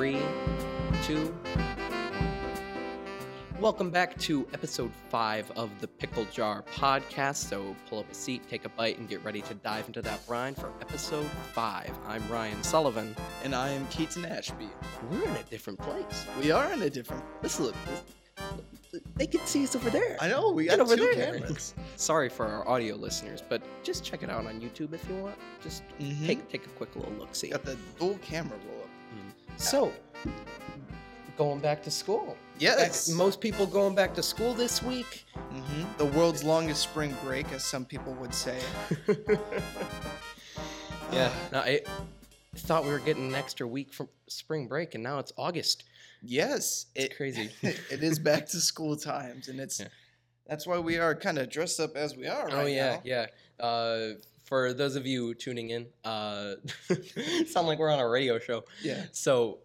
3, 2. Welcome back to episode 5 of the Pickle Jar Podcast. So pull up a seat, take a bite, and get ready to dive into that brine for episode 5. I'm Ryan Sullivan. And I am Keaton Ashby. We're in a different place. We are in a different... Let's look. They can see us over there. I know, we got over two there. cameras. Sorry for our audio listeners, but just check it out on YouTube if you want. Just take a quick little look-see. Got the dual camera roll up. So, going back to school. Yes. Most people going back to school this week. The world's longest spring break, as some people would say. Yeah. Now, I thought we were getting an extra week from spring break, and now it's August. Yes. It's crazy. It is back to school times, and that's why we are kind of dressed up as we are right now. Yeah. For those of you tuning in, sound like we're on a radio show. Yeah. So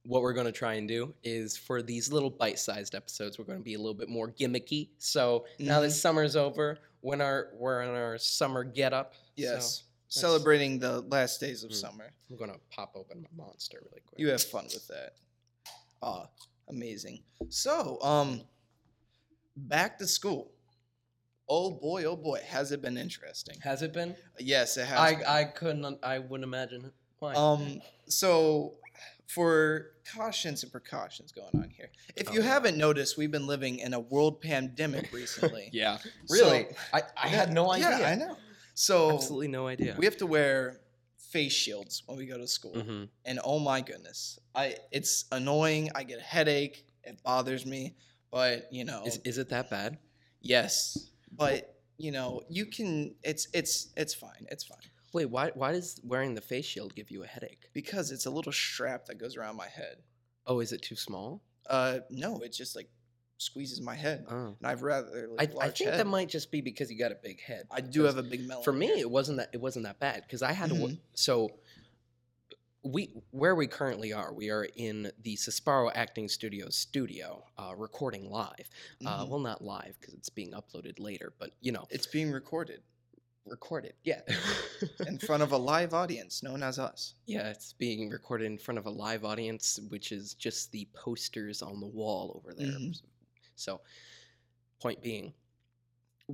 what we're going to try and do is for these little bite-sized episodes, we're going to be a little bit more gimmicky. So now that summer's over, we're in our summer get-up. Yes. So celebrating the last days of summer. I'm going to pop open my Monster really quick. You have fun with that. Amazing. So, back to school. Oh boy, has it been interesting. Has it been? Yes, it has. I wouldn't imagine it. Why? So for cautions and precautions going on here. If you haven't noticed, we've been living in a world pandemic recently. Yeah. Really? So, I had no idea. Yeah, I know. So absolutely no idea. We have to wear face shields when we go to school. And oh my goodness. It's annoying. I get a headache. It bothers me. But, Is it that bad? Yes. But, you can it's fine. It's fine. Wait, why does wearing the face shield give you a headache? Because it's a little strap that goes around my head. Oh, is it too small? No, it just squeezes my head. Oh. And I've rather I large think head. that might just be because you got a big head. I do have a big melon. For me, it wasn't that bad because I had to. So where we currently are, we are in the Sesparo Acting Studios studio, recording live. Well, not live because it's being uploaded later, but it's being recorded. Yeah. In front of a live audience known as us. Yeah, it's being recorded in front of a live audience, which is just the posters on the wall over there. So, point being, a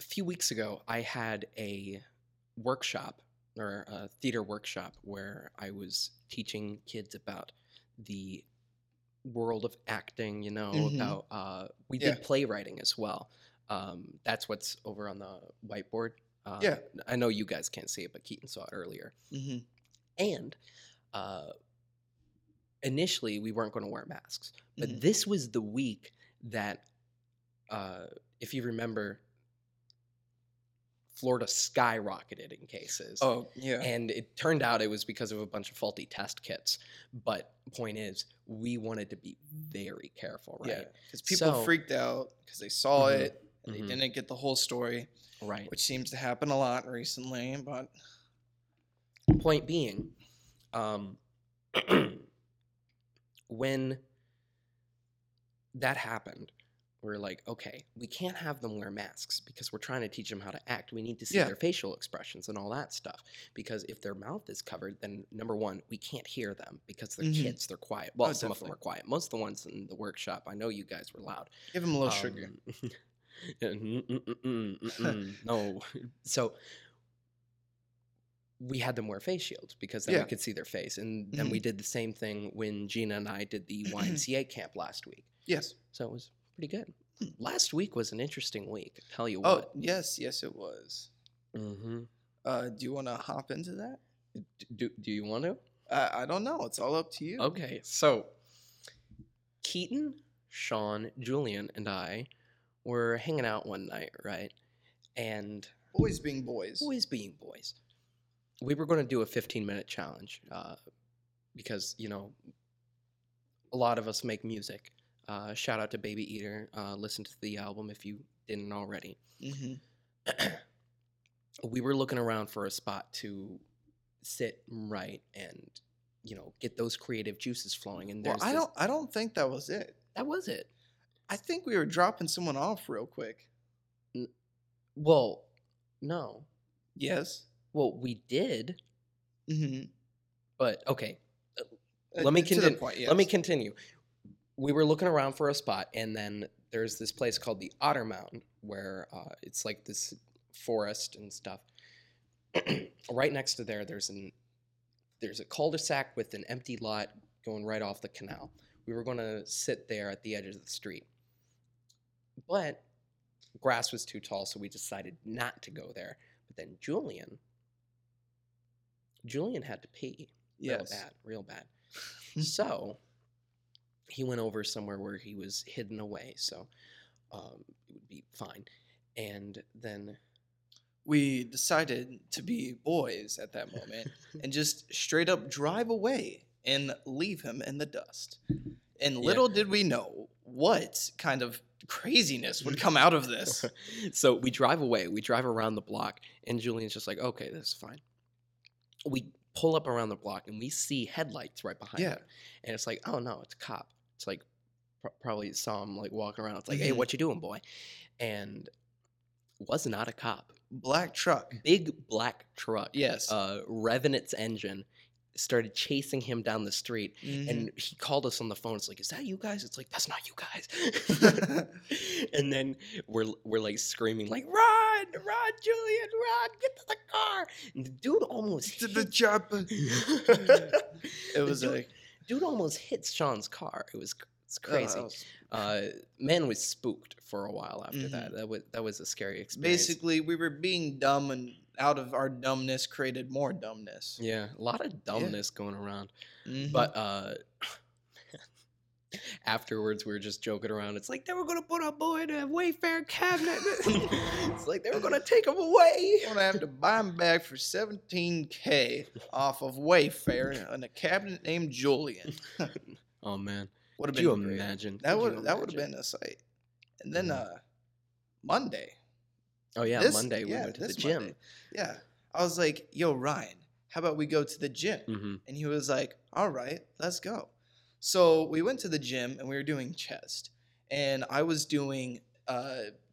few weeks ago, I had a workshop or a theater workshop where I was teaching kids about the world of acting, about, we did playwriting as well. That's what's over on the whiteboard. I know you guys can't see it, but Keaton saw it earlier. And initially, we weren't going to wear masks. But this was the week that, if you remember, Florida skyrocketed in cases. Oh, yeah. And it turned out it was because of a bunch of faulty test kits. But point is, we wanted to be very careful, right? Yeah, because people freaked out because they saw it and they didn't get the whole story. Right. Which seems to happen a lot recently, but... Point being, when that happened, we're like, okay, we can't have them wear masks because we're trying to teach them how to act. We need to see their facial expressions and all that stuff. Because if their mouth is covered, then number one, we can't hear them because they're kids, they're quiet. Well, some of them are quiet. Most of the ones in the workshop, I know you guys were loud. Give them a little sugar. No. So we had them wear face shields because then we could see their face. And then we did the same thing when Gina and I did the YMCA camp last week. Yes. So it was pretty good. Last week was an interesting week. I tell you what. Oh, yes, it was. Do you want to hop into that? Do you want to? I don't know. It's all up to you. Okay. So Keaton, Sean, Julian, and I were hanging out one night, right? And boys being boys. We were going to do a 15-minute challenge because, a lot of us make music. Shout out to Baby Eater. Listen to the album if you didn't already. We were looking around for a spot to sit right and, get those creative juices flowing. And I don't think that was it. That was it. I think we were dropping someone off real quick. Well, no. Yes. Well, we did. Mm-hmm. But, okay. let me To the continue. point, Let me yes. continue. We were looking around for a spot, and then there's this place called the Otter Mound, where it's like this forest and stuff. Right next to there's a cul-de-sac with an empty lot going right off the canal. We were going to sit there at the edge of the street, but grass was too tall, so we decided not to go there. But then Julian had to pee real bad. So he went over somewhere where he was hidden away, so it would be fine. And then we decided to be boys at that moment and just straight up drive away and leave him in the dust. And little did we know what kind of craziness would come out of this. So we drive away. We drive around the block, and Julian's just like, okay, this is fine. We pull up around the block, and we see headlights right behind him. And it's like, oh, no, it's a cop. It's like probably saw him like walking around. It's like, hey, what you doing, boy? And was not a cop. Black truck. Big black truck. Yes. Revving its engine. Started chasing him down the street, and he called us on the phone. It's like, is that you guys? It's like, that's not you guys. And then we're like screaming like, run, Julian, run, get to the car. And the dude almost to the chopper. It was dude almost hits Sean's car. It's crazy. Man was spooked for a while after that. That was a scary experience. Basically, we were being dumb, and out of our dumbness created more dumbness. Yeah, a lot of dumbness going around. But afterwards, we were just joking around. It's like they were going to put our boy in a Wayfair cabinet. It's like they were going to take him away. I'm going to have to buy him back for $17,000 off of Wayfair in a cabinet named Julian. Oh, man. Would have been been you imagine? That would have been a sight. And then Monday. Oh, yeah, Monday we went to the gym. Monday. Yeah. I was like, yo, Ryan, how about we go to the gym? And he was like, all right, let's go. So we went to the gym, and we were doing chest. And I was doing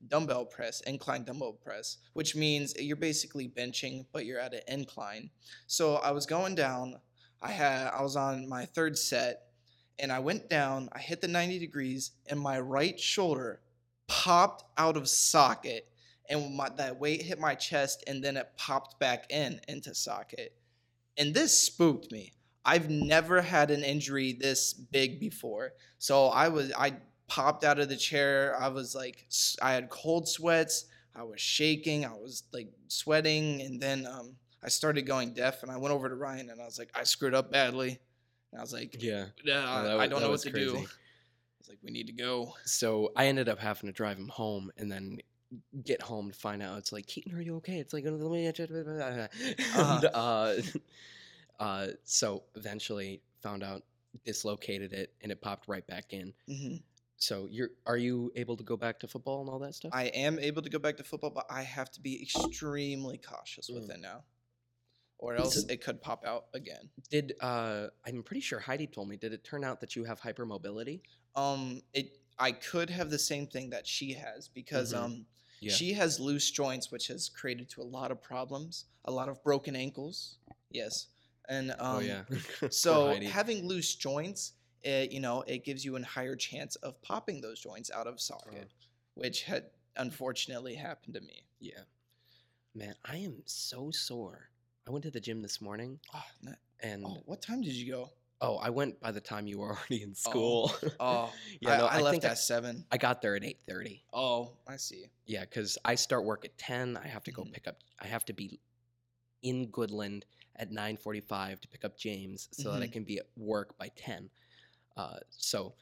dumbbell press, incline dumbbell press, which means you're basically benching, but you're at an incline. So I was going down. I was on my third set, and I went down. I hit the 90 degrees, and my right shoulder popped out of socket. And that weight hit my chest, and then it popped back into socket. And this spooked me. I've never had an injury this big before. So I popped out of the chair. I was like, I had cold sweats. I was shaking. I was like sweating. And then I started going deaf, and I went over to Ryan, and I was like, I screwed up badly. And I was like, I don't know what to do. I was like, we need to go. So I ended up having to drive him home, and then get home to find out. It's like, Keaton, are you okay? It's like, so eventually found out, dislocated it, and it popped right back in. So are you able to go back to football and all that stuff? I am able to go back to football, but I have to be extremely cautious with it now, or else it could pop out again. I'm pretty sure Heidi told me, did it turn out that you have hypermobility? I could have the same thing that she has, because she has loose joints, which has created to a lot of problems, a lot of broken ankles. Yes. And so having loose joints, it gives you a higher chance of popping those joints out of socket, which had unfortunately happened to me. Yeah. Man, I am so sore. I went to the gym this morning. What time did you go? Oh, I went by the time you were already in school. I left at 7. I got there at 8:30. Oh, I see. Yeah, because I start work at 10. I have to go pick up. I have to be in Goodland at 9:45 to pick up James so that I can be at work by 10. So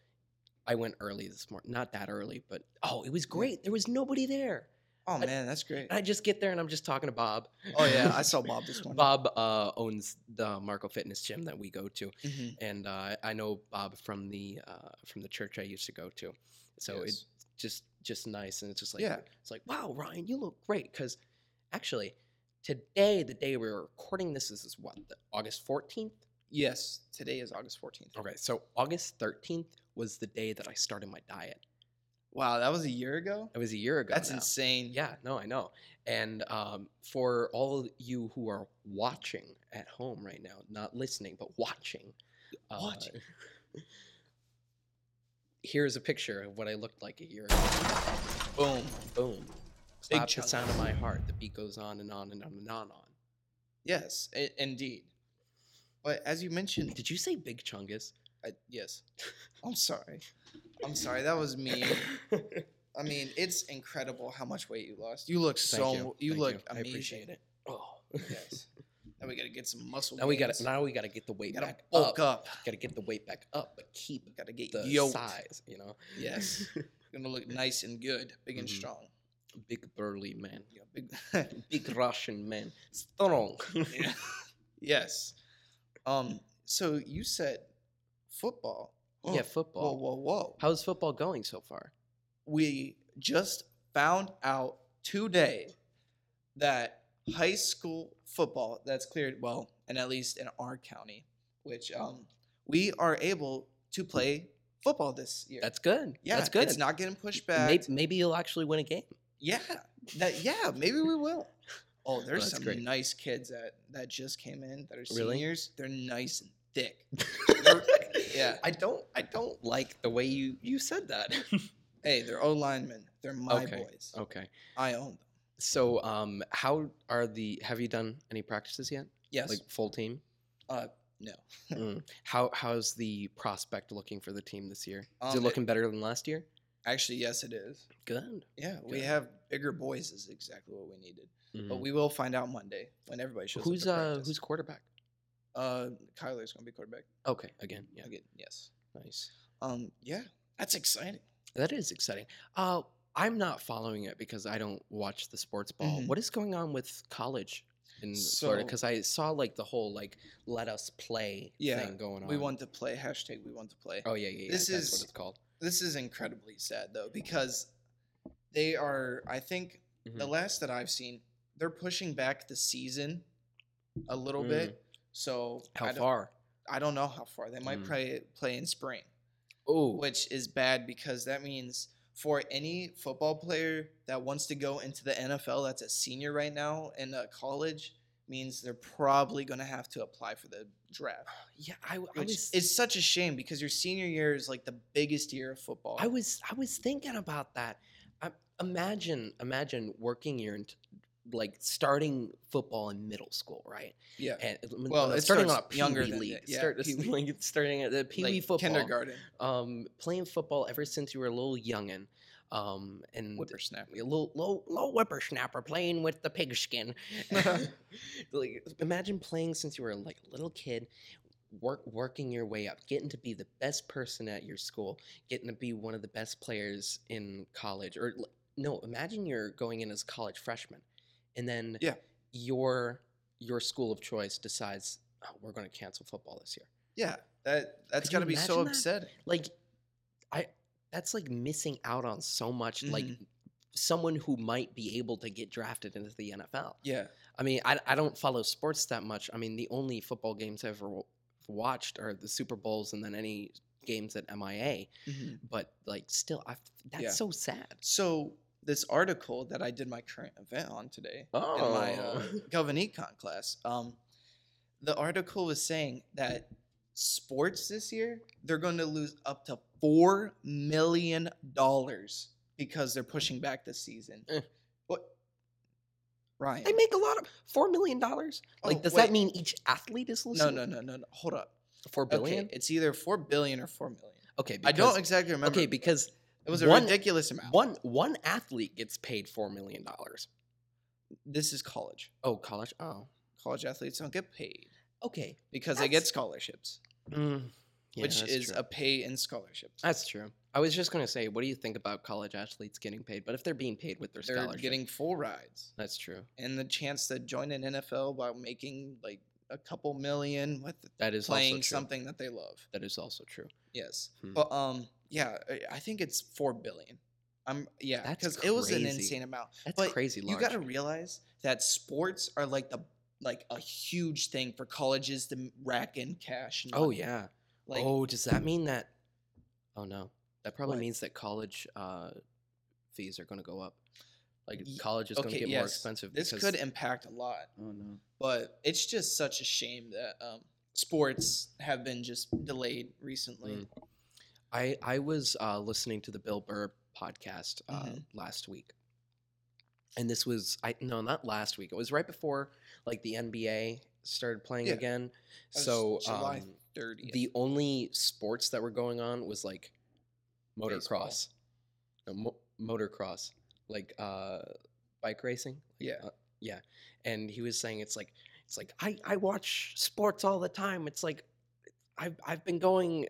I went early this morning. Not that early, but it was great. There was nobody there. Oh, man, that's great. I just get there, and I'm just talking to Bob. Oh, yeah, I saw Bob this morning. Bob owns the Marco Fitness gym that we go to, and I know Bob from the church I used to go to. So it's just nice, and it's just like, it's like, wow, Ryan, you look great. Because actually, today, the day we're recording this, is what, August 14th? Yes, today is August 14th. Okay, so August 13th was the day that I started my diet. Wow, that was a year ago? It was a year ago. That's insane. Yeah, no, I know. And for all of you who are watching at home right now, not listening, but watching, What? Here's a picture of what I looked like a year ago. Boom. Boom. Big Slap the chunk. sound of my heart. The beat goes on and on and on and on. Yes, indeed. But as you mentioned, Did you say Big Chungus? yes. I'm sorry. That was me. I mean, it's incredible how much weight you lost. You look Thank you Thank look you. amazing. I appreciate it. Oh. Yes. Now we gotta get some muscle. Now we gotta get the weight gotta back bulk up. up. Gotta get the weight back up, but keep Gotta get the yoked. size, Yes. Gonna look nice and good, big and Mhm. strong. Big burly man. Yeah, big. Big Russian man. Strong. Yeah. Yes. So you said football. Yeah, football. Whoa. How's football going so far? We just found out today that high school football that's cleared, well, and at least in our county, which we are able to play football this year. That's good. Yeah, That's good. It's not getting pushed back. Maybe you'll actually win a game. Yeah, maybe we will. Oh, there's that's some great. nice kids that just came in that are Really? seniors. They're nice and thick. Yeah. I don't like the way you said that. Hey, they're O linemen. They're my Okay. boys. Okay. I own them. So, have you done any practices yet? Yes. Like full team? No. How's the prospect looking for the team this year? Is it It- looking better than last year? Actually, yes, it is. Good. Yeah, we Good. have bigger boys is exactly what we needed. But Mhm. we will find out Monday when everybody shows Who's up. to practice. who's quarterback? Kyler's gonna be quarterback. Okay, again, yeah, Again, yes. nice. Yeah, that's exciting. That is exciting. I'm not following it because I don't watch the sports ball. Mhm. What is going on with college in Florida? So- Because I saw like the whole like let us play Yeah, thing going on. We want to play. Hashtag we want to play. Oh yeah. This That's is- what it's called. This is incredibly sad though because they are. I think the Mhm. last that I've seen, they're pushing back the season a little bit. So How far? I don't know how far. They might Mm. play in spring, Oh, which is bad because that means for any football player that wants to go into the NFL that's a senior right now in college means they're probably going to have to apply for the draft. yeah. I Which was is such a shame because your senior year is like the biggest year of football. I was thinking about that. Imagine working your like starting football in middle school, right? Yeah. And Well, it starting on a starts younger Pee Wee than league, that, yeah, Pee Wee. like starting at the Pee Wee like football, kindergarten. Playing football ever since you were a little youngin, and Whippersnapper. a little whippersnapper playing with the pigskin. Like, imagine playing since you were like a little kid, working your way up, getting to be the best person at your school, getting to be one of the best players in college. Or no, imagine you're going in as a college freshman, and then Yeah. your school of choice decides, oh, we're going to cancel football this year. Yeah, that's Could you got to be so imagine that? upsetting. Like, that's like missing out on so much. Like, Mhm. someone who might be able to get drafted into the NFL. Yeah. I mean, I don't follow sports that much. I mean, the only football games I've ever watched are the Super Bowls and then any games at MIA. Mhm. But like, still, that's Yeah. so sad. So this article that I did my current event on today in my Gov and Econ class, the article was saying that sports this year they're going to lose up to $4 million because they're pushing back the season. Eh. What, Ryan? They make a lot of $4 million. Like, Oh, does wait. that mean each athlete is No, losing? no. Hold up. 4 billion. Okay, it's either 4 billion or 4 million. Okay, I don't exactly remember. Okay, because it was a one- ridiculous amount. one athlete gets paid $4 million. This is college. Oh, college. Oh, College athletes don't get paid okay. because they get That's- scholarships, Yeah, which that's is true. a pay in scholarships. That's true. I was just gonna say, what do you think about college athletes getting paid? But if they're being paid with their They're scholarship, getting full rides that's true. and the chance to join an NFL while making like a couple million with That is playing also true. something that they love. That is also true. Yes, Hmm. but yeah, I think it's 4 billion. Yeah, That's because it was an crazy. insane amount. That's But crazy You large. got to realize that sports are like a huge thing for colleges to rack in cash. And Oh money. yeah. Like Oh, does that mean that? Oh no, that probably What? means that college fees are gonna go up. Like Ye- college is gonna get more yes, expensive. This because, could impact a lot, Oh no. but it's just such a shame that sports have been just delayed recently. I was listening to the Bill Burr podcast last week, and this was not last week. It was right before like the NBA started playing again. So July 30th. the only sports that were going on was like motocross, motocross, like bike racing. Yeah. And he was saying it's like I watch sports all the time. It's like I've been going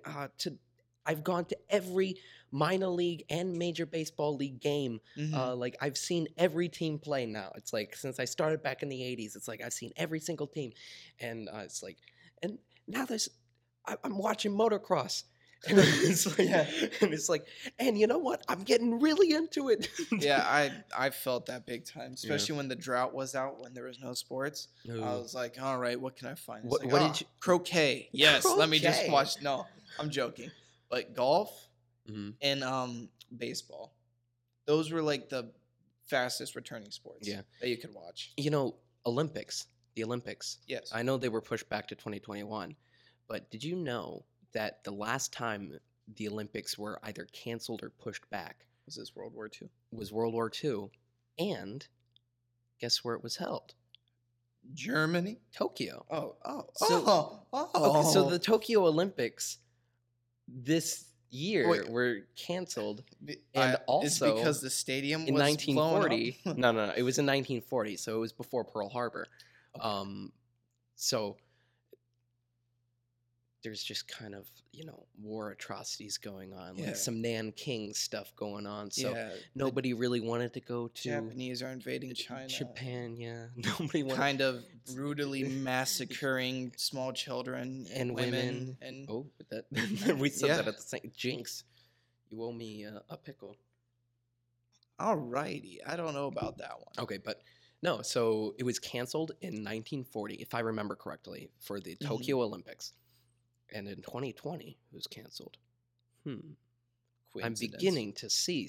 I've gone to every minor league and major baseball league game. Like I've seen every team play now. It's like since I started back in the 80s, it's like I've seen every single team. And it's like, and now I'm watching motocross. And it's like, and you know what? I'm getting really into it. I felt that big time, especially when the drought was out, when there was no sports. I was like, all right, what can I find? What did you? Croquet. Yes, let me just watch. No, I'm joking. But golf and baseball, those were like the fastest returning sports that you could watch. You know, the Olympics. Yes. I know they were pushed back to 2021, but did you know that the last time the Olympics were either canceled or pushed back was World War II? Was World War II, and guess where it was held? Germany? Tokyo. Okay, so the Tokyo Olympics this year were canceled, and also it's because the stadium in was 1940. No, it was in 1940, so it was before Pearl Harbor. Okay. So there's just kind of war atrocities going on, like some Nanking stuff going on. So nobody really wanted to go to. Japanese are invading China. Japan, nobody wanted. Kind of brutally massacring small children and women. And we said that at the same. Jinx, you owe me a pickle. Alrighty, I don't know about that one. Okay, but no. So it was canceled in 1940, if I remember correctly, for the Tokyo Olympics. And in 2020, it was canceled. I'm beginning to see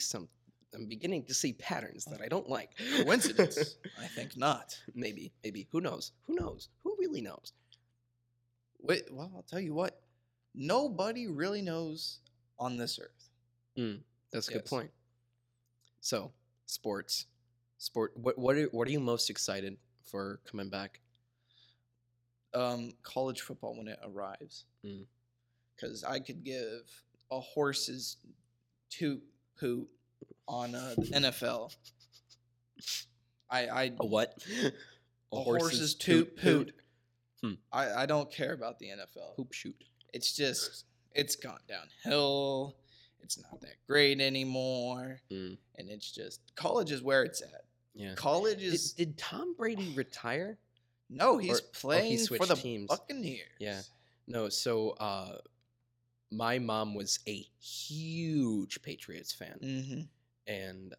patterns that I don't like. Coincidence? I think not. Maybe. Who knows? Who really knows? Wait, well, I'll tell you what. Nobody really knows on this earth. That's a good point. So, sport. What are you most excited for coming back? College football when it arrives, because I could give a horse's toot poot on the NFL. A what? A horse's toot poot. I don't care about the NFL. Hoop shoot. It's gone downhill. It's not that great anymore, and it's just college is where it's at. Yeah, college is. Did Tom Brady retire? No, he's playing for the teams. Buccaneers. Yeah. No, so my mom was a huge Patriots fan. And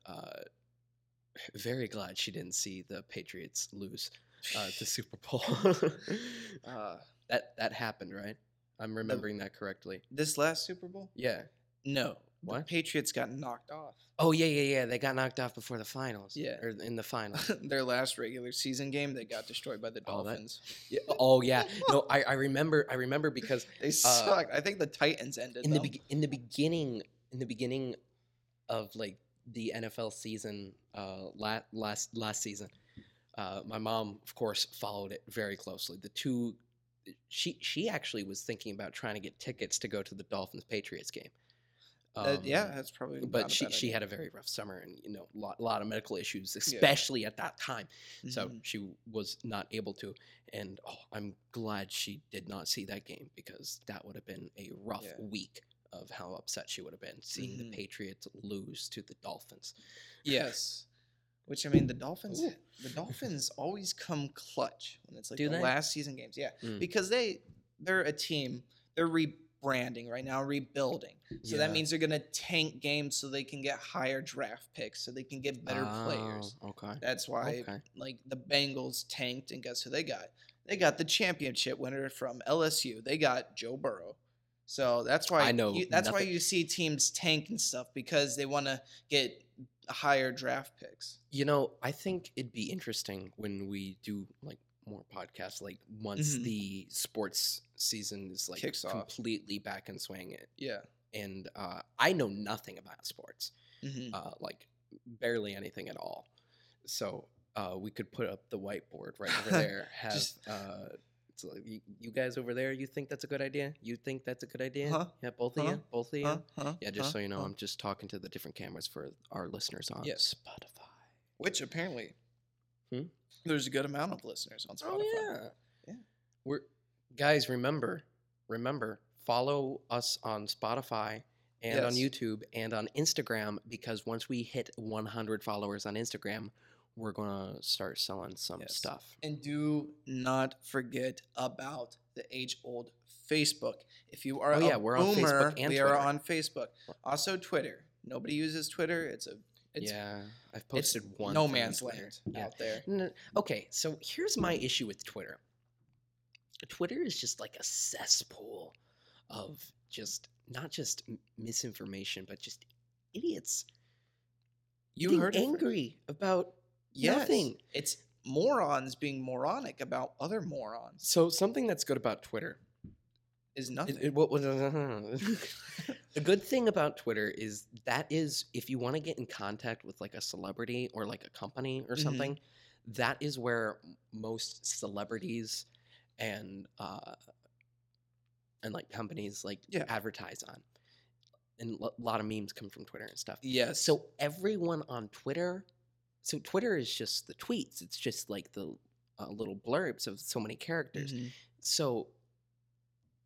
very glad she didn't see the Patriots lose the Super Bowl. That happened, right? I'm remembering that correctly. This last Super Bowl? Yeah. No. What? The Patriots got knocked off. Oh, yeah. They got knocked off before the finals. Yeah. Or in the finals. Their last regular season game, they got destroyed by the Dolphins. Oh, yeah. No, I remember because they sucked. I think the Titans ended in the beginning of like the NFL season last season. My mom, of course, followed it very closely. She actually was thinking about trying to get tickets to go to the Dolphins-Patriots game. That's probably. But she had a very rough summer, and a lot of medical issues, especially at that time. So she was not able to. And I'm glad she did not see that game, because that would have been a rough week of how upset she would have been seeing the Patriots lose to the Dolphins. Yes, which I mean the Dolphins. Ooh. The Dolphins always come clutch when it's like last season games. Yeah, because they're a team. They're rebranding right now, rebuilding. So that means they're going to tank games so they can get higher draft picks, so they can get better players. Okay. That's why like the Bengals tanked, and guess who they got? They got the championship winner from LSU. They got Joe Burrow. So that's why why you see teams tank and stuff, because they want to get higher draft picks. I think it'd be interesting when we do like more podcasts. Like once the sports season is like Kicks off. completely back in swing. Yeah. And I know nothing about sports, like barely anything at all. So we could put up the whiteboard right over there. Have it's like, you guys over there, you think that's a good idea? You think that's a good idea? Huh? Yeah, both of you? Both of you? Huh? Yeah, just so you know, I'm just talking to the different cameras for our listeners on Spotify. Which apparently there's a good amount of listeners on Spotify. Oh, yeah. Guys, remember, follow us on Spotify and on YouTube and on Instagram, because once we hit 100 followers on Instagram, we're going to start selling some stuff. And do not forget about the age-old Facebook. If you are we're on Facebook and we Twitter. are on Facebook. Also Twitter. Nobody uses Twitter. It's I've posted one. No man's land out there. Okay, so here's my issue with Twitter. Twitter is just like a cesspool of just not just misinformation, but just idiots. You heard angry about nothing. It's morons being moronic about other morons. So something that's good about Twitter is nothing. The good thing about Twitter is if you want to get in contact with like a celebrity or like a company or something, that is where most celebrities and like companies like advertise on. And a lot of memes come from Twitter and stuff. Yes. So everyone on Twitter, so Twitter is just the tweets. It's just like the little blurbs of so many characters. So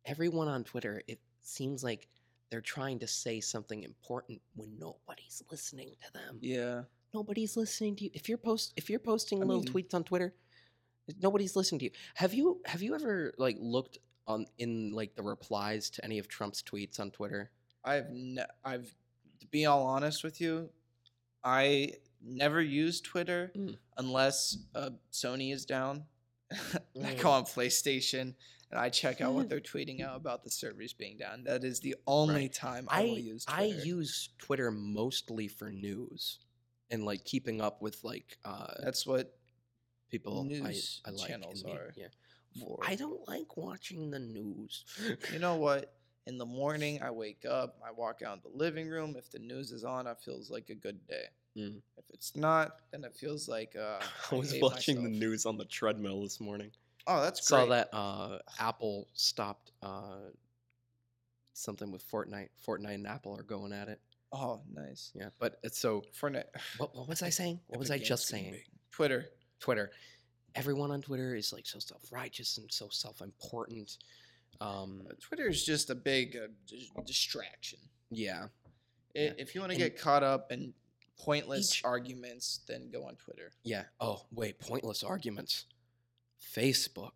everyone on Twitter, it seems like they're trying to say something important when nobody's listening to them. Yeah. Nobody's listening to you. If you're posting little tweets on Twitter, nobody's listening to you. Have you ever like looked in like the replies to any of Trump's tweets on Twitter? I've to be all honest with you, I never use Twitter unless Sony is down. I go on PlayStation and I check out what they're tweeting out about the servers being down. That is the only time I will use Twitter. I use Twitter mostly for news and like keeping up with like that's what people news I like channels are. Yeah. I don't like watching the news. You know what? In the morning, I wake up, I walk out in the living room. If the news is on, it feels like a good day. If it's not, then it feels like I was watching the news on the treadmill this morning. Oh, that's great. Saw that Apple stopped something with Fortnite. Fortnite and Apple are going at it. Oh, nice. Yeah, but it's so Fortnite. What was I saying? What was I just saying? Twitter. Everyone on Twitter is like so self-righteous and so self-important. Twitter is just a big distraction. Yeah. If you want to get caught up in pointless arguments, then go on Twitter. Yeah. Oh, wait, pointless arguments. Facebook.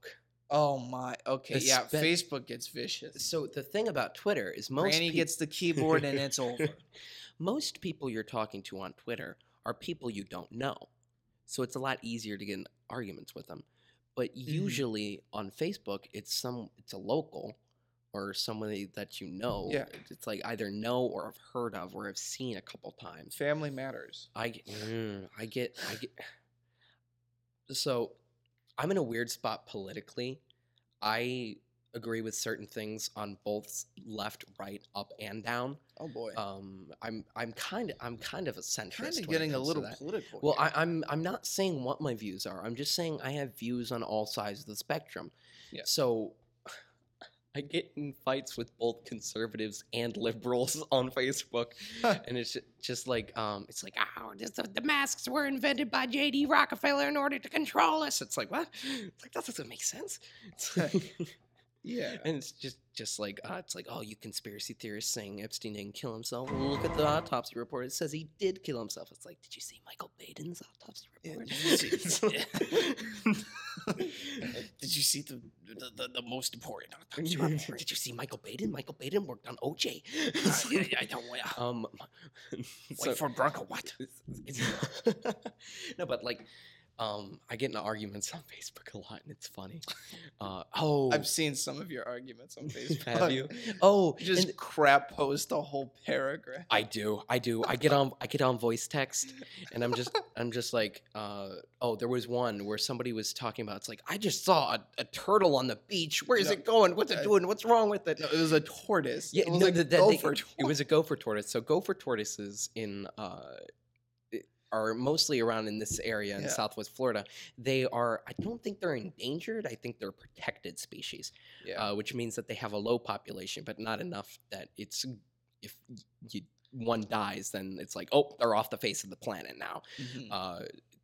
Oh my. Okay, Facebook gets vicious. So the thing about Twitter is Granny gets the keyboard and it's over. Most people you're talking to on Twitter are people you don't know. So it's a lot easier to get in arguments with them. But usually on Facebook, it's a local or somebody that you know. Yeah. It's like either know or have heard of or have seen a couple times. Family matters. I get. So I'm in a weird spot politically. I agree with certain things on both left, right, up, and down. Oh boy. I'm kind of a centrist. Kind of getting a little political. Well, I'm not saying what my views are. I'm just saying I have views on all sides of the spectrum. Yeah. So I get in fights with both conservatives and liberals on Facebook, and it's just like it's like the masks were invented by J.D. Rockefeller in order to control us. It's like what? It's like that doesn't make sense. Yeah, and it's just like it's like, oh, you conspiracy theorists saying Epstein didn't kill himself. Well, look at the autopsy report. It says he did kill himself. It's like, did you see Michael Baden's autopsy report? Did you see the most important autopsy report? Did you see Michael Baden? Michael Baden worked on OJ. I don't. Wait for Bronco. What? No, but like, I get into arguments on Facebook a lot, and it's funny. I've seen some of your arguments on Facebook. Have you? Oh, You just crap post a whole paragraph. I do. I get on voice text, and I'm just like, there was one where somebody was talking about, it's like, I just saw a turtle on the beach. Where is it going? What's it doing? What's wrong with it? No, it was a tortoise. Yeah, it was it was a gopher tortoise. So gopher tortoises are mostly around in this area in Southwest Florida. They are, I don't think they're endangered. I think they're a protected species, which means that they have a low population, but not enough that it's, if one dies, then it's like, oh, they're off the face of the planet now.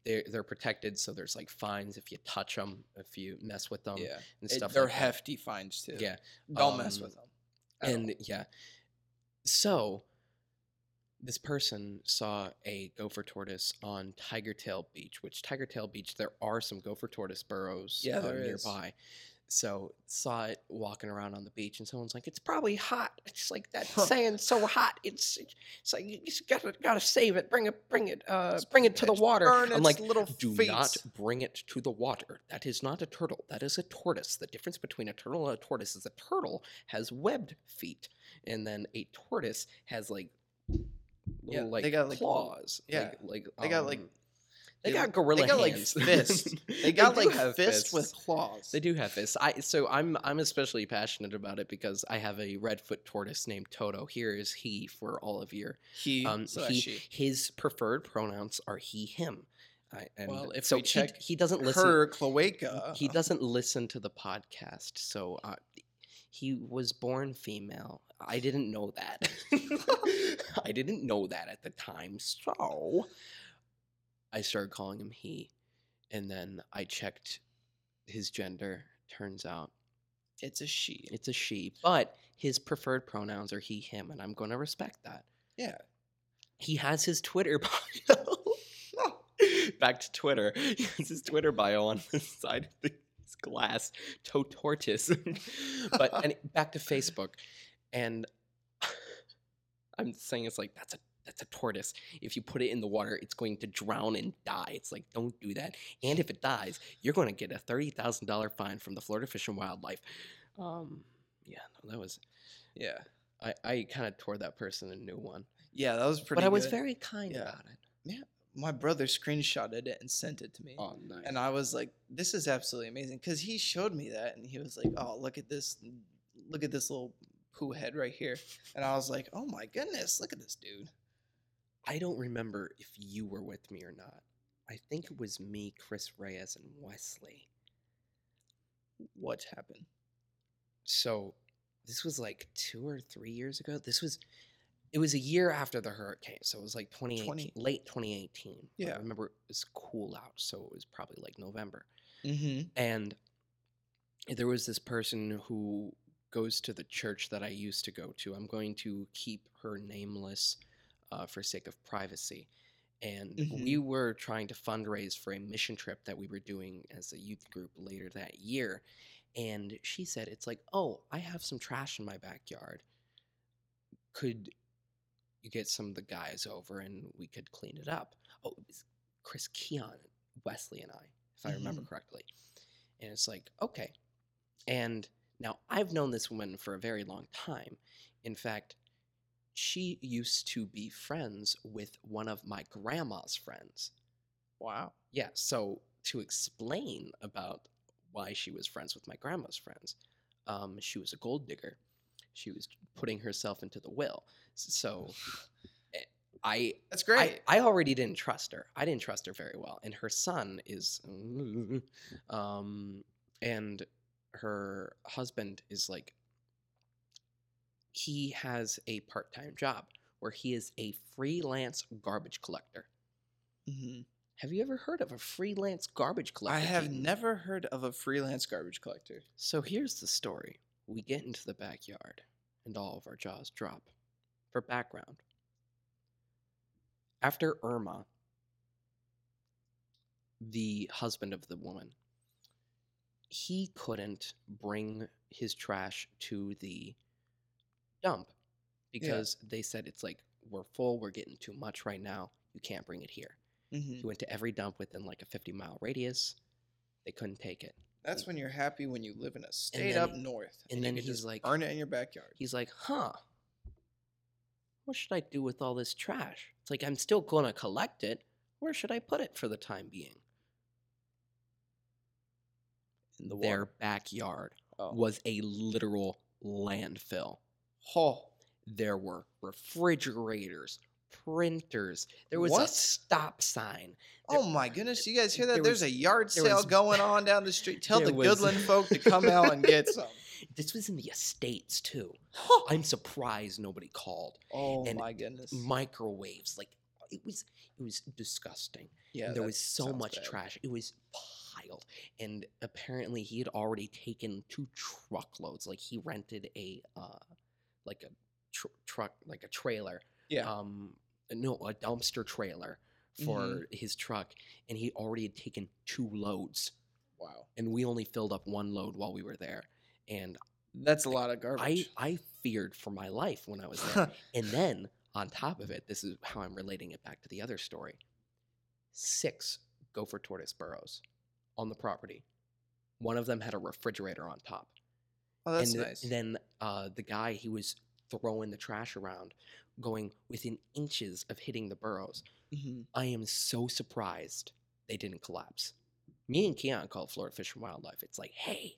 They're protected, so there's like fines if you touch them, if you mess with them, and stuff. They're like hefty fines too. Yeah, don't mess with them. And so this person saw a gopher tortoise on Tiger Tail Beach, which Tiger Tail Beach, there are some gopher tortoise burrows nearby. So saw it walking around on the beach, and someone's like, "It's probably hot." It's like that saying, "So hot." It's like you just gotta save it. Bring it to the water. I'm like, do not bring it to the water. That is not a turtle. That is a tortoise. The difference between a turtle and a tortoise is a turtle has webbed feet, and then a tortoise has like little they got claws. They got gorilla hands. Like fists. They got like fists with claws. They do have fists. I'm especially passionate about it because I have a redfoot tortoise named Toto. Here is he for all of your she. His preferred pronouns are he, him. If we check, he doesn't listen. Her cloaca. He doesn't listen to the podcast, so he was born female. I didn't know that. I didn't know that at the time, so I started calling him he, and then I checked his gender. Turns out it's a she. It's a she, but his preferred pronouns are he, him, and I'm going to respect that. Yeah. He has his Twitter bio. Back to Twitter. He has his Twitter bio on the side of his glass. Tortoise. And back to Facebook. And I'm saying it's like, that's a tortoise. If you put it in the water, it's going to drown and die. It's like, don't do that. And if it dies, you're going to get a $30,000 fine from the Florida Fish and Wildlife. That was... Yeah. I kind of tore that person a new one. Yeah, that was pretty But I was good. very kind about it. Yeah. My brother screenshotted it and sent it to me. Oh, nice. And I was like, this is absolutely amazing. Because he showed me that, and he was like, oh, look at this little poo head right here. And I was like, oh my goodness, look at this dude. I don't remember if you were with me or not. I think it was me, Chris Reyes, and Wesley. What happened? So, this was like 2 or 3 years ago. It was a year after the hurricane, so it was like late 2018. Yeah. I remember it was cool out, so it was probably like November. Mm-hmm. And there was this person who goes to the church that I used to go to. I'm going to keep her nameless for sake of privacy. And we were trying to fundraise for a mission trip that we were doing as a youth group later that year. And she said, it's like, oh, I have some trash in my backyard. Could you get some of the guys over and we could clean it up? Oh, it was Chris, Keon, Wesley, and I, if I remember correctly. And it's like, okay. And now I've known this woman for a very long time. In fact, she used to be friends with one of my grandma's friends. Wow. Yeah, so to explain about why she was friends with my grandma's friends, she was a gold digger. She was putting herself into the will. So that's great. I already didn't trust her. I didn't trust her very well. And her son is, and her husband is like, he has a part-time job where he is a freelance garbage collector. Mm-hmm. Have you ever heard of a freelance garbage collector? I have never heard of a freelance garbage collector. So here's the story. We get into the backyard, and all of our jaws drop. For background, after Irma, the husband of the woman, he couldn't bring his trash to the dump because they said, it's like, we're full, we're getting too much right now, you can't bring it here. He went to every dump within like a 50-mile radius. They couldn't take it. That's when you're happy when you live in a state up north. And then you he's just like, burn it in your backyard. He's like, what should I do with all this trash? It's like, I'm still going to collect it. Where should I put it for the time being? In the Their backyard was a literal landfill. There were refrigerators, printers. There was a stop sign. Oh my goodness! You guys hear that? There's a yard sale going on down the street. Tell the Goodland folk to come out and get some. This was in the estates too. I'm surprised nobody called. Oh my goodness! Microwaves, like it was disgusting. Yeah, there was so much trash. It was piled, and apparently he had already taken 2 truckloads. Like he rented a truck, like a trailer. Yeah. No, a dumpster trailer for his truck, and he already had taken 2 loads. Wow. And we only filled up 1 load while we were there. And that's a lot of garbage. I feared for my life when I was there. And then on top of it, this is how I'm relating it back to the other story. 6 gopher tortoise burrows on the property. One of them had a refrigerator on top. Oh, that's nice. And then the guy, he was throwing the trash around, going within inches of hitting the burrows. I am so surprised they didn't collapse. Me and Keon called Florida Fish and Wildlife. It's like, hey,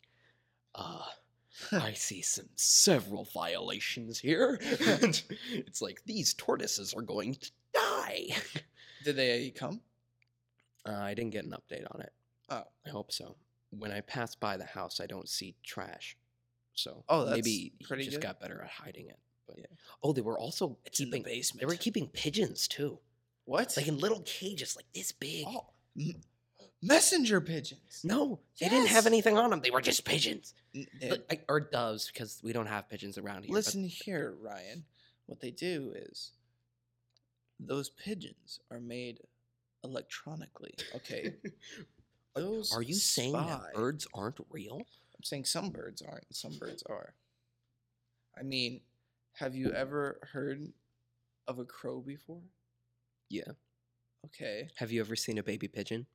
I see several violations here. It's like, these tortoises are going to die. Did they come? I didn't get an update on it. Oh. I hope so. When I pass by the house, I don't see trash. So that's maybe he pretty just good. got better at hiding it. But they were also keeping in the basement. They were keeping pigeons too. What? Like in little cages, like this big. Oh, messenger pigeons. No, they didn't have anything on them. They were just pigeons. Or doves, because we don't have pigeons around here. Listen here, Ryan. What they do is those pigeons are made electronically. Okay. Are you saying that birds aren't real? I'm saying some birds aren't and some birds are. I mean, have you ever heard of a crow before? Yeah. Okay. Have you ever seen a baby pigeon?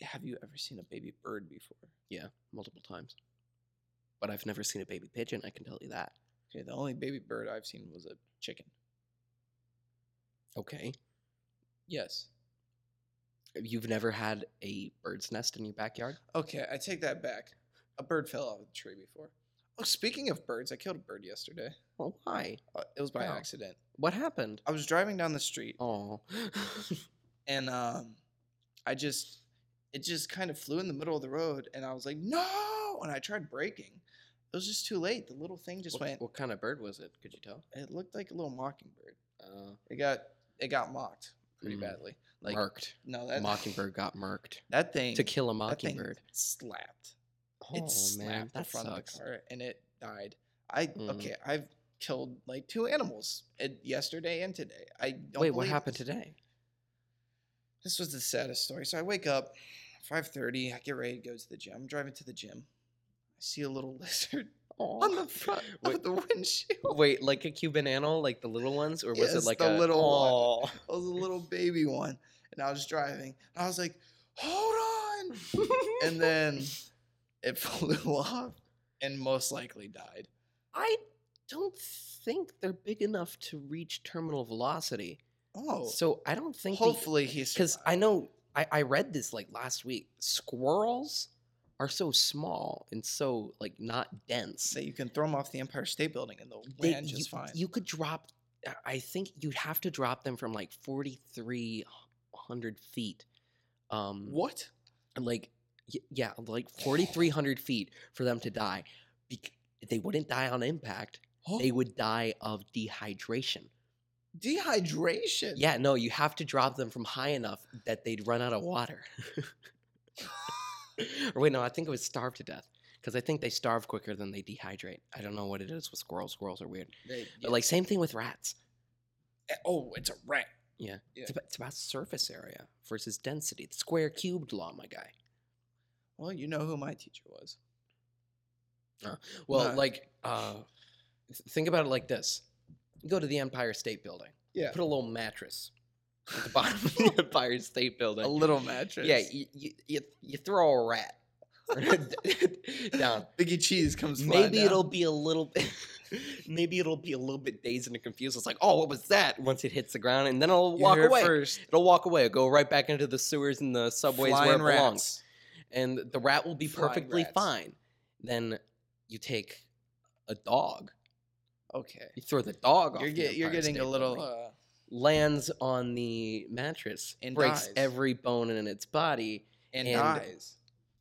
Have you ever seen a baby bird before? Yeah, multiple times. But I've never seen a baby pigeon, I can tell you that. Okay, the only baby bird I've seen was a chicken. Okay. Yes. You've never had a bird's nest in your backyard? Okay, I take that back. A bird fell out of the tree before. Oh, speaking of birds, I killed a bird yesterday. Oh, why? It was by accident. What happened? I was driving down the street. Oh. And it just kind of flew in the middle of the road, and I was like, no! And I tried braking. It was just too late. The little thing just went. What kind of bird was it? Could you tell? It looked like a little mockingbird. It got mocked pretty badly. Like murked. No, that mockingbird got murked. That thing to kill a mockingbird slapped. Oh, it slapped the front of the car and it died. I've killed like 2 animals yesterday and today. I don't Wait, what happened today? This was the saddest story. So I wake up 5:30. I get ready to go to the gym. I'm driving to the gym. I see a little lizard on the front of the windshield. Wait, like a Cuban animal, like the little ones, or was it like the a little one? It was a little baby one, and I was driving. And I was like, "Hold on!" And then it flew off and most likely died. I don't think they're big enough to reach terminal velocity. Oh, so I don't think. Hopefully he's because I know I read this like last week. Squirrels are so small and so like not dense that you can throw them off the Empire State Building and they'll land just fine. You could drop. I think you'd have to drop them from like 4,300 feet. What? Like yeah, like 4,300 feet for them to die. They wouldn't die on impact. They would die of dehydration. Dehydration? Yeah, no, you have to drop them from high enough that they'd run out of water. Or wait, no, I think it was starve to death. Because I think they starve quicker than they dehydrate. I don't know what it is with squirrels. Squirrels are weird. But like, same thing with rats. Oh, it's a rat. Yeah. It's about surface area versus density. The square cubed law, my guy. Well, you know who my teacher was. Think about it like this. You go to the Empire State Building. Yeah. Put a little mattress at the bottom of the Empire State A Building. little mattress. Yeah, you throw a rat down. Biggie Cheese comes flying Maybe down. it'll be a little bit. Maybe it'll be a little bit dazed and confused. It's like, oh, what was that? Once it hits the ground, and then it'll walk You heard away. first. It'll walk away. It'll go right back into the sewers and the subways where it Flying belongs. rats. And the rat will be Flying perfectly rats. fine. Then you take a dog. Okay. You throw the dog off. You're Empire getting State a little Building, lands on the mattress, and breaks dies. every bone in its body, and and dies.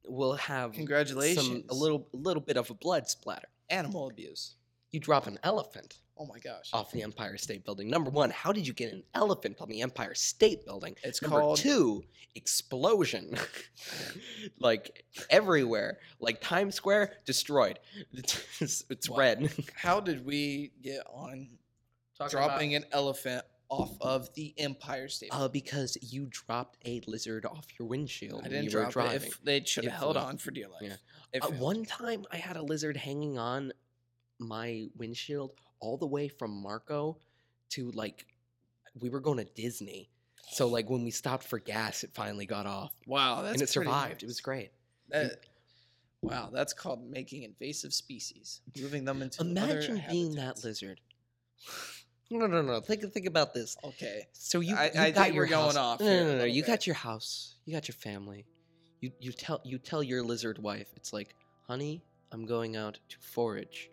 will have Congratulations. a little bit of a blood splatter. Animal abuse. You drop an elephant Oh my gosh. off the Empire State Building. Number one, how did you get an elephant on the Empire State Building? It's Number called two, explosion. Like everywhere. Like Times Square, destroyed. It's Wow. red. How did we get on dropping an elephant off of the Empire State Building? Because you dropped a lizard off your windshield I when didn't you were drop driving. it. If they should have It held flew. on for dear life. Yeah. It failed. One time I had a lizard hanging on my windshield all the way from Marco to like we were going to Disney. So like when we stopped for gas, it finally got off. Wow, that's and it pretty survived. nice. It was great. Wow, that's called making invasive species, moving them into Imagine other being habitats. that lizard. No. Think about this. Okay, So you I got think your we're going house. off No, here a no. little You bit. got your house. You got your family. You tell your lizard wife. It's like, honey, I'm going out to forage.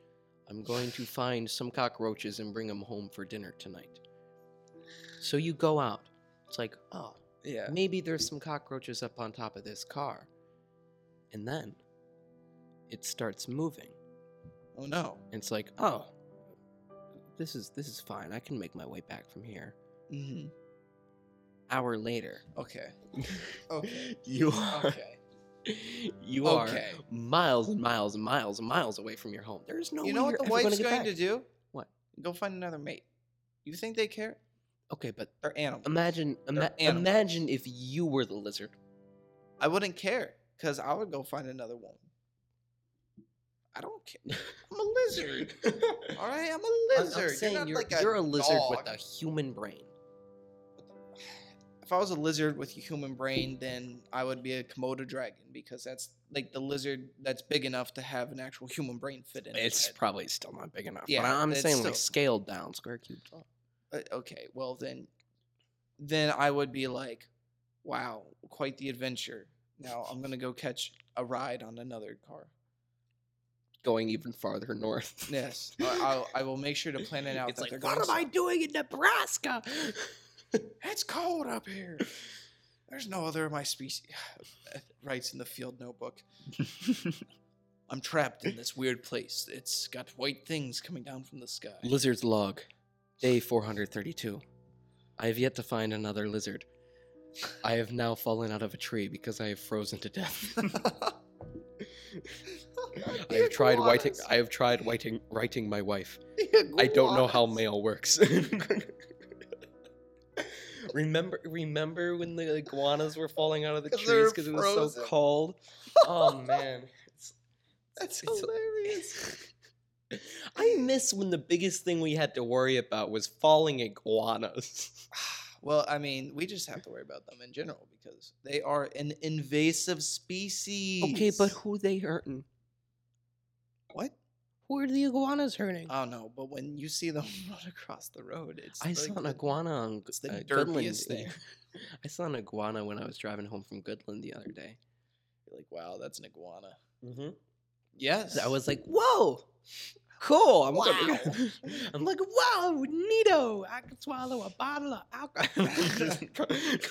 I'm going to find some cockroaches and bring them home for dinner tonight. So you go out. It's like, oh, yeah. maybe there's some cockroaches up on top of this car. And then it starts moving. Oh no. And it's like, oh, this is fine. I can make my way back from here. Mm-hmm. Hour later, Okay. Okay. you are Okay. you are Okay. miles and miles and miles and miles away from your home. There's no You way know what you're the ever wife's gonna get going back. to do? What? Go find another mate. You think they care? Okay, but They're animals. imagine They're animals. imagine if you were the lizard. I wouldn't care because I would go find another woman. I don't care. I'm a lizard. All right, I'm a I'm lizard. saying you're not like you're a lizard dog. with a human brain. If I was a lizard with a human brain, then I would be a Komodo dragon because that's like the lizard that's big enough to have an actual human brain fit in. It's its head. probably still not big enough. Yeah, but I'm it's saying still- like scaled down, square cube tall. Okay, well then I would be like, wow, quite the adventure. Now I'm gonna go catch a ride on another car. Going even farther north. Yes, I will make sure to plan it out. It's that like, they're what going am I doing in Nebraska? It's cold up here. There's no other of my species. Writes in the field notebook. I'm trapped in this weird place. It's got white things coming down from the sky. Lizard's log, day 432. I have yet to find another lizard. I have now fallen out of a tree because I have frozen to death. I have tried writing my wife. I don't know how mail works. Remember when the iguanas were falling out of the 'Cause trees they're because it was so frozen. cold? Oh man. That's It's- hilarious. I miss when the biggest thing we had to worry about was falling iguanas. Well, I mean, we just have to worry about them in general because they are an invasive species. Okay, but who they hurting? What? Who are the iguanas hurting? I don't know, but when you see them run across the road, it's I like saw an the- iguana on it's the Goodland. derpiest thing. I saw an iguana when I was driving home from Goodland the other day. You're like, wow, that's an iguana. Mm-hmm. Yes. I was like, whoa, cool. I'm Wow. I'm like, wow, neato. I can swallow a bottle of alcohol. Just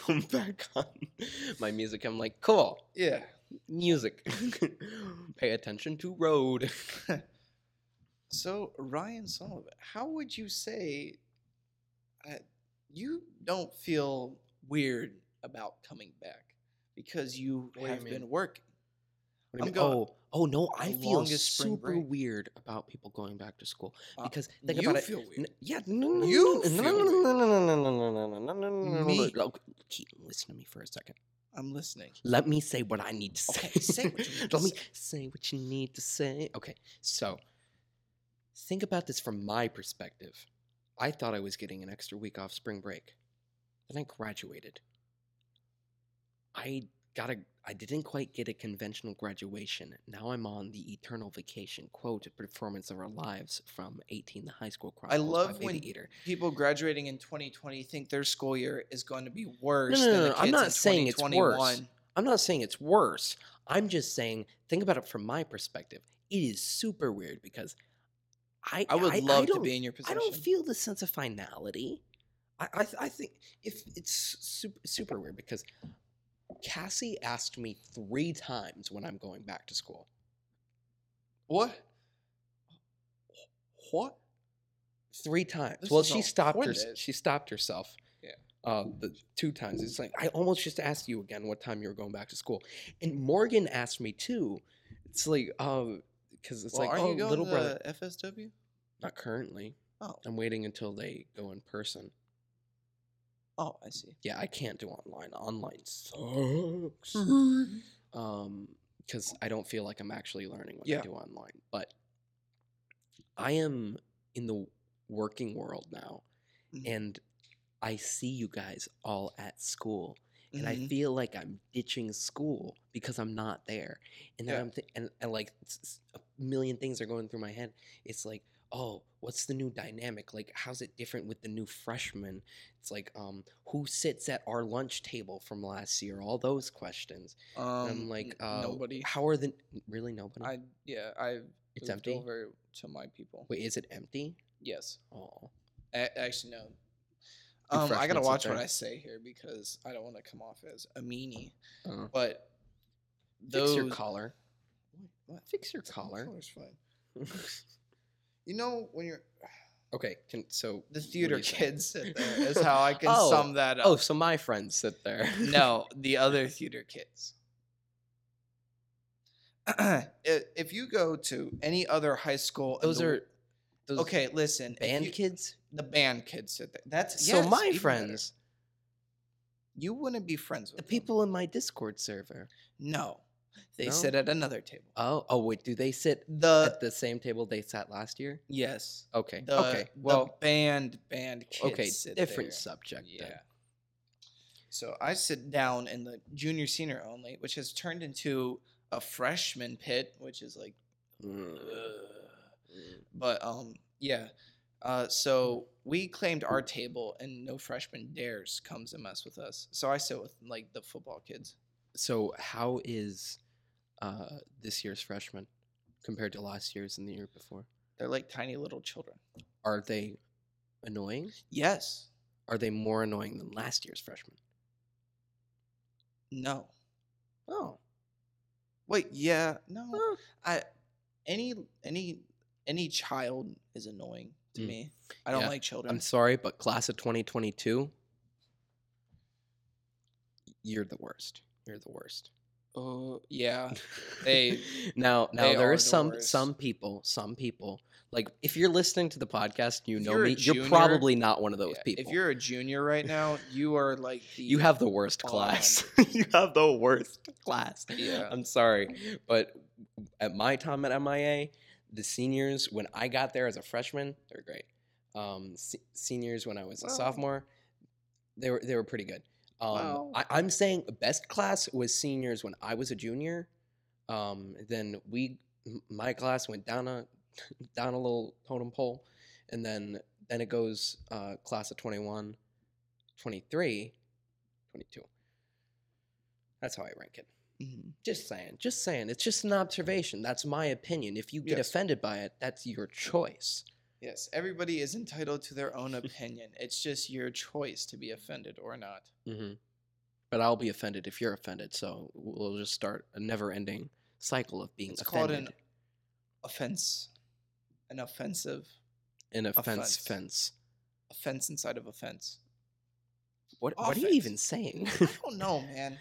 come back on my music. I'm like, cool. Yeah. Music. Pay attention to road. So, Ryan Sullivan, how would you say you don't feel weird about coming back because you What do you have mean? been working? What do you I'm mean? going- Oh no, I the feel longest spring super break. weird about people going back to school Uh, because think you about feel it. weird. Yeah, no, You no, feel no, weird. no, no, no, no, no, no, no, no, no, no, no, Me. no. Okay, listen to me for a second. I'm listening. Let me say what I need to say. Okay, say what you need to Let me say. say what you need to say. Okay, so think about this from my perspective. I thought I was getting an extra week off spring break. Then I graduated. I didn't quite get a conventional graduation. Now I'm on the eternal vacation. Quote, performance of our lives from 18 The High School I Chronicles by love Baby when Eater. people graduating in 2020 think their school year is going to be No, worse no, than no, the no. kids I'm not in saying it's 2021. worse. I'm not saying it's worse. I'm just saying, think about it from my perspective. It is super weird because I would love to don't, be in your I don't position. feel the sense of finality. I think if it's super weird because Cassie asked me 3 times when I'm going back to school. What? 3 times. This Well, is she all stopped her. Fuentes. She stopped herself. Yeah. The 2 times. It's like I almost just asked you again what time you were going back to school, and Morgan asked me too. It's like because it's like aren't you going little to brother. FSW? Not currently. Oh. I'm waiting until they go in person. Oh, I see. Yeah, I can't do online. Online sucks. Because I don't feel like I'm actually learning when I do online. But I am in the working world now, and I see you guys all at school, and I feel like I'm ditching school because I'm not there. And then and like a million things are going through my head. It's like, oh, what's the new dynamic? Like, how's it different with the new freshmen? It's like, who sits at our lunch table from last year? All those questions. And I'm like, nobody. How are the really nobody? It's empty over to my people. Wait, is it empty? Yes. Oh, actually no. Do I freshmen gotta sit watch there? what I say here because I don't want to come off as a meanie. But Those fix your collar. What? Fix your collar. Collar's fine. You know when you're Okay, so the what do theater you say? kids sit there is how I can sum that up. Oh, so my friends sit there. No, the other theater kids. If you go to any other high school, Those okay. Listen, band kids. The band kids sit there. That's So my even friends, better. You wouldn't be friends with the them. people in my Discord server. No, they No? sit at another table. Oh, wait. Do they sit at the same table they sat last year? Yes. Okay. The band kids. Okay, sit different there. subject. Yeah. Then. So I sit down in the junior senior only, which has turned into a freshman pit, which is like, but yeah. So we claimed our table, and no freshman dares comes and mess with us. So I sit with like the football kids. So how is this year's freshman compared to last year's and the year before? They're like tiny little children. Are they annoying? Yes. Are they more annoying than last year's freshmen? No. Oh. Wait, yeah. No. Huh. Any child is annoying to me. I don't like children. I'm sorry, but class of 2022, you're the worst. You're the worst. Oh, yeah. Now they there are are the some people, like if you're listening to the podcast, you If know you're a me, you're junior- probably not one of those Yeah, people. If you're a junior right now, you are like You have the worst class. You have the worst class. Yeah. I'm sorry, but at my time at MIA, the seniors, when I got there as a freshman, they're great. Seniors, when I was a sophomore, they were pretty good. I'm saying the best class was seniors when I was a junior. Then my class went down a little totem pole, and then it goes class of 21, 23, 22. That's how I rank it. Mhm. Just saying. It's just an observation. That's my opinion. If you get Yes. offended by it, that's your choice. Yes, everybody is entitled to their own opinion. It's just your choice to be offended or not. Mm-hmm. But I'll be offended if you're offended. So we'll just start a never-ending cycle of being It's offended. called an offense. An offensive An offense offense. fence. offense inside of offense. What are you Offense. even saying? I don't know, man.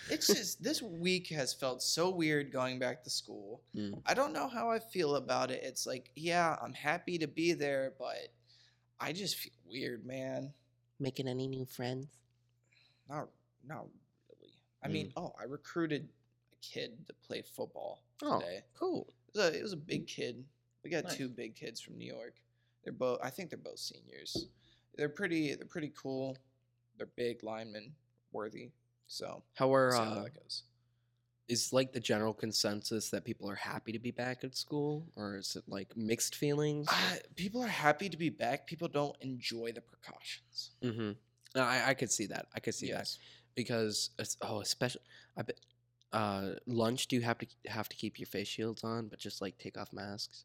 It's just this week has felt so weird going back to school. I don't know how I feel about it. It's like, yeah, I'm happy to be there, but I just feel weird, man. Making any new friends? Not really. I mean, I recruited a kid to play football today. Cool. It was a big kid. We got Nice. 2 big kids from New York. I think they're both seniors. They're pretty cool. they're big linemen worthy. So How we'll are see how that goes. is like the general consensus that people are happy to be back at school, or is it like mixed feelings? People are happy to be back. People don't enjoy the precautions. Mm-hmm. I could see that. I could see that Yes. because especially I bet lunch. Do you have to keep your face shields on, but just like take off masks,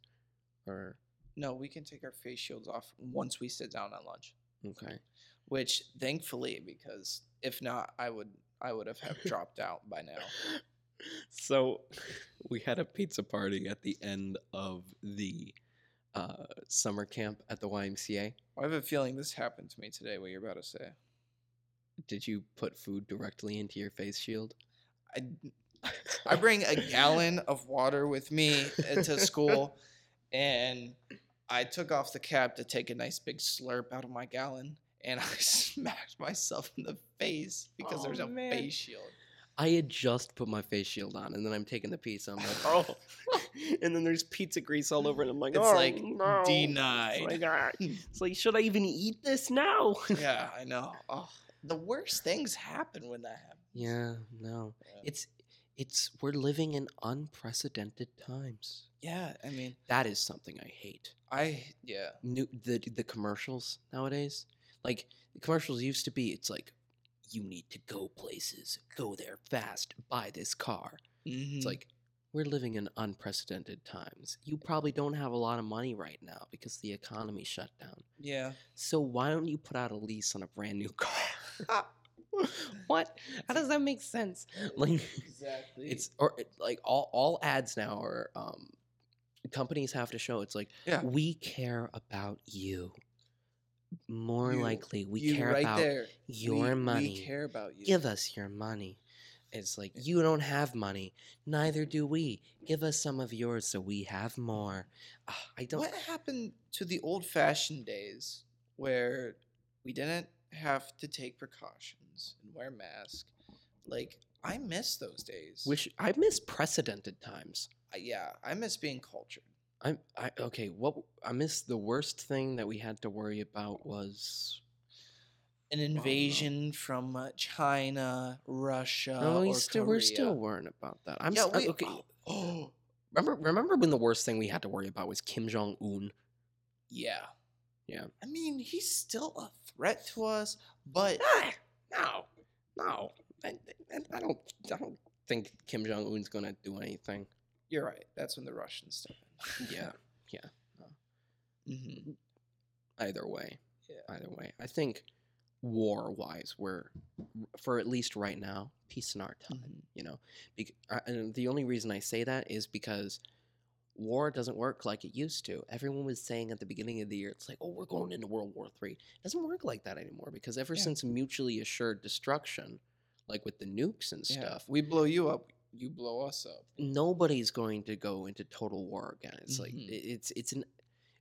or No, we can take our face shields off once we sit down at lunch. okay? Which thankfully, because if not, I would have dropped out by now. So we had a pizza party at the end of the summer camp at the YMCA. I have a feeling this happened to me today. What you're about to say? Did you put food directly into your face shield? I bring a gallon of water with me to school, and I took off the cap to take a nice big slurp out of my gallon, and I smacked myself in the face because there's no face shield. I had just put my face shield on, and then I'm taking the pizza. I'm like, oh, and then there's pizza grease all over it. I'm like, It's oh, like no. denied. It's like, should I even eat this now? Yeah, I know. Oh, the worst things happen when that happens. Yeah, no, Yeah. we're living in unprecedented times. Yeah, I mean, That is something I hate. yeah. The commercials nowadays, like the commercials used to be, it's like, you need to go places, go there fast, buy this car. Mm-hmm. It's like, we're living in unprecedented times. You probably don't have a lot of money right now because the economy shut down. Yeah. So why don't you put out a lease on a brand new car? What? How does that make sense? Like, Exactly. it's like all ads now are companies have to show it's like, Yeah. we care about you. More You- likely, we you care right about there. your money. We care about you. Give us your money. It's like, you don't have money. Neither do we. Give us some of yours so we have more. I don't. What happened to the old-fashioned days where we didn't have to take precautions and wear masks? Like, I miss those days. I miss precedented times. Yeah, I miss being cultured. I miss the worst thing that we had to worry about was An invasion from China, Russia, no, or Korea. we're still worrying about that. Okay. Oh, Remember when the worst thing we had to worry about was Kim Jong Un? yeah. Yeah. I mean, he's still a threat to us, but No. I don't think Kim Jong Un's gonna do anything. you're right. That's when the Russians step in. Yeah. Mm-hmm. Either way. Yeah. Either way. I think war-wise, we're, for at least right now, peace in our time. Mhm. You know, and the only reason I say that is because war doesn't work like it used to. Everyone was saying at the beginning of the year, it's like, oh, we're going into World War III. It doesn't work like that anymore because ever Yeah. since mutually assured destruction, like with the nukes and Yeah. stuff, We blow you up, you blow us up. nobody's going to go into total war again. It's like Mhm.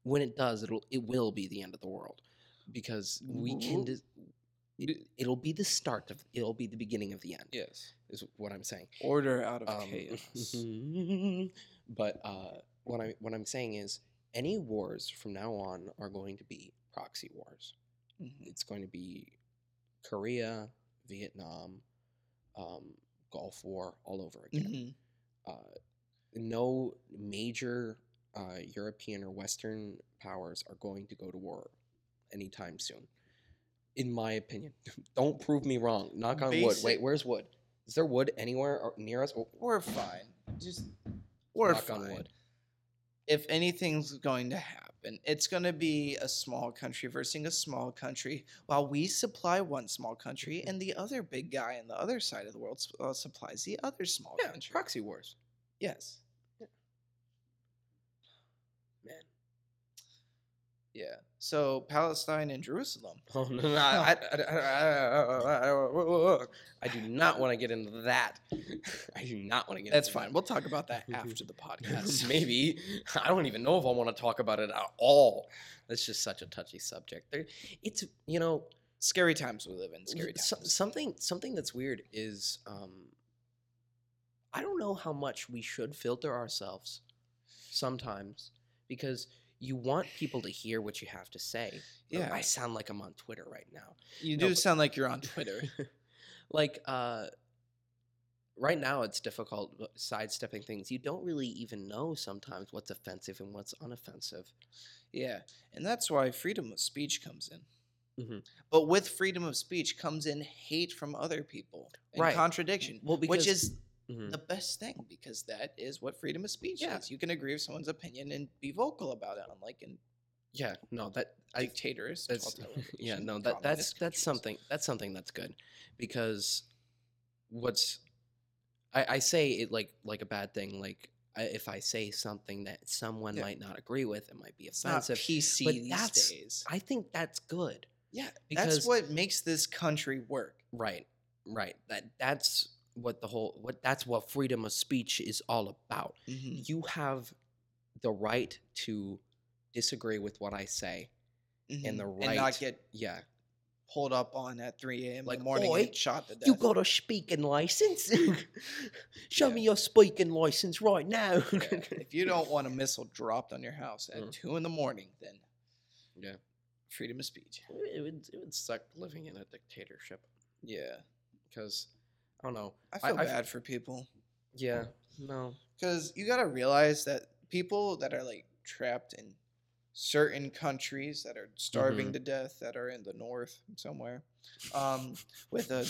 when it does, it will be the end of the world because we can. It'll be the start of. It'll be the beginning of the end. Yes. Is what I'm saying. Order out of chaos. But what I'm saying is, any wars from now on are going to be proxy wars. Mhm. It's going to be Korea, Vietnam, Gulf War, all over again. Mhm. No major European or Western powers are going to go to war anytime soon, in my opinion. Don't prove me wrong. Knock on wood. Wait, where's wood? Is there wood anywhere near us? We're fine. We're knock fine. on wood. If anything's going to happen, it's going to be a small country versus a small country, while we supply one small country, and the other big guy on the other side of the world supplies the other small Yeah, country. proxy wars. Yes. Man. Yeah. So Palestine and Jerusalem. Oh no! I do not want to get into that. I do not want to get. That's into fine. We'll talk about that after the podcast. Maybe. I don't even know if I want to talk about it at all. That's just such a touchy subject. It's Scary times we live in. Scary times. something that's weird is I don't know how much we should filter ourselves sometimes because you want people to hear what you have to say. Yeah. I sound like I'm on Twitter right now. You do sound like you're on Twitter. Like, right now it's difficult sidestepping things. You don't really even know sometimes what's offensive and what's unoffensive. Yeah, and that's why freedom of speech comes in. Mm-hmm. But with freedom of speech comes in hate from other people and Right. contradiction, Well, because, which is Mhm. the best thing, because that is what freedom of speech Yeah. is. You can agree with someone's opinion and be vocal about it, unlike in Yeah, no, dictators. that's yeah, no, that's something that's good, because I say it like a bad thing, like if I say something that someone might not agree with, it might be It's not offensive. PC but these days. I think that's good. Yeah, because that's what makes this country work. Right. That's what freedom of speech is all about. Mm-hmm. You have the right to disagree with what I say, and the right and not get yeah. pulled up on at 3 a.m. Like, in the morning "Oi, and shot to death. You got a speaking license? Show Yeah. me your speaking license right now." Yeah, if you don't want a missile dropped on your house at 2 in the morning, then Yeah. freedom of speech. It would suck living in a dictatorship, Yeah, because I don't know. I feel bad for people, Yeah. No. because you gotta realize that people that are like trapped in certain countries that are starving to death, that are in the north somewhere, with a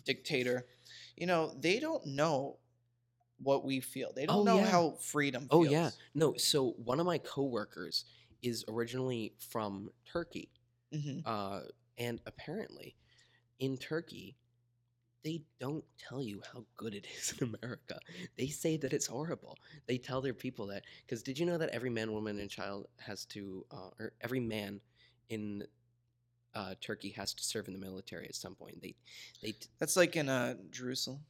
dictator, they don't know what we feel. They don't know how freedom feels. Oh yeah. No, so one of my coworkers is originally from Turkey. Mm-hmm. And apparently in Turkey they don't tell you how good it is in America. They say that it's horrible. They tell their people that, because did you know that every man, woman, and child has to, or every man in Turkey has to serve in the military at some point. That's like in Jerusalem.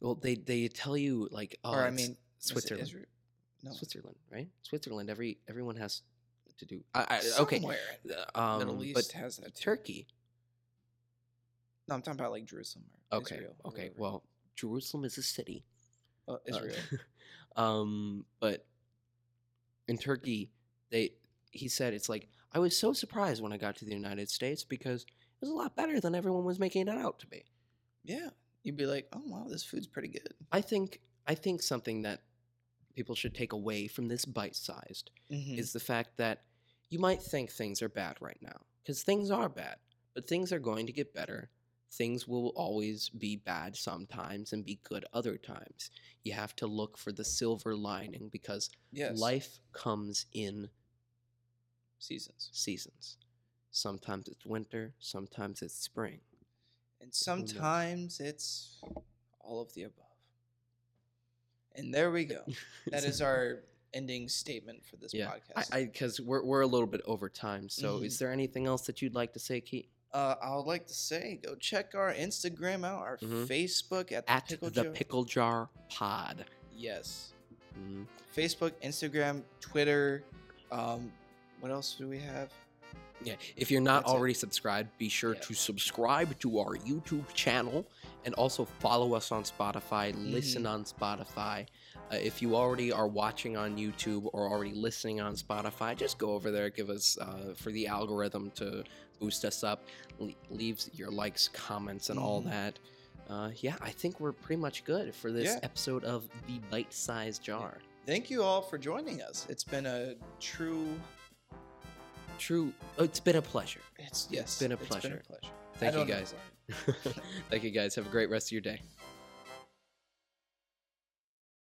Well, they tell you like, oh, Or I mean, Switzerland. Israel? No, Switzerland, right? Switzerland. Everyone has to do. Okay. somewhere Middle East but has that too. Turkey. No, I'm talking about like Jerusalem. Or Okay. Israel, or Okay. whatever. Well, Jerusalem is a city. Israel. But in Turkey, he said it's like, I was so surprised when I got to the United States because it was a lot better than everyone was making it out to be. Yeah, you'd be like, oh wow, this food's pretty good. I think something that people should take away from this bite-sized is the fact that you might think things are bad right now, because things are bad, but things are going to get better. Things will always be bad sometimes and be good other times. You have to look for the silver lining, because life comes in seasons. Sometimes it's winter, sometimes it's spring. And sometimes it's all of the above. And there we go. That is our ending statement for this podcast. Because we're a little bit over time. So is there anything else that you'd like to say, Keith? I would like to say, go check our Instagram out, our Facebook at the Pickle Jar Pod. Yes. Facebook, Instagram, Twitter. What else do we have? Yeah, if you're not already subscribed, be sure to subscribe to our YouTube channel, and also follow us on Spotify, listen on Spotify. If you already are watching on YouTube or already listening on Spotify, just go over there, give us, for the algorithm to boost us up, leaves your likes, comments, and all that. I think we're pretty much good for this episode of The Bite-Sized Jar. Thank you all for joining us. It's been a it's been a pleasure. It's been a pleasure. Thank you guys. Thank you guys. Have a great rest of your day.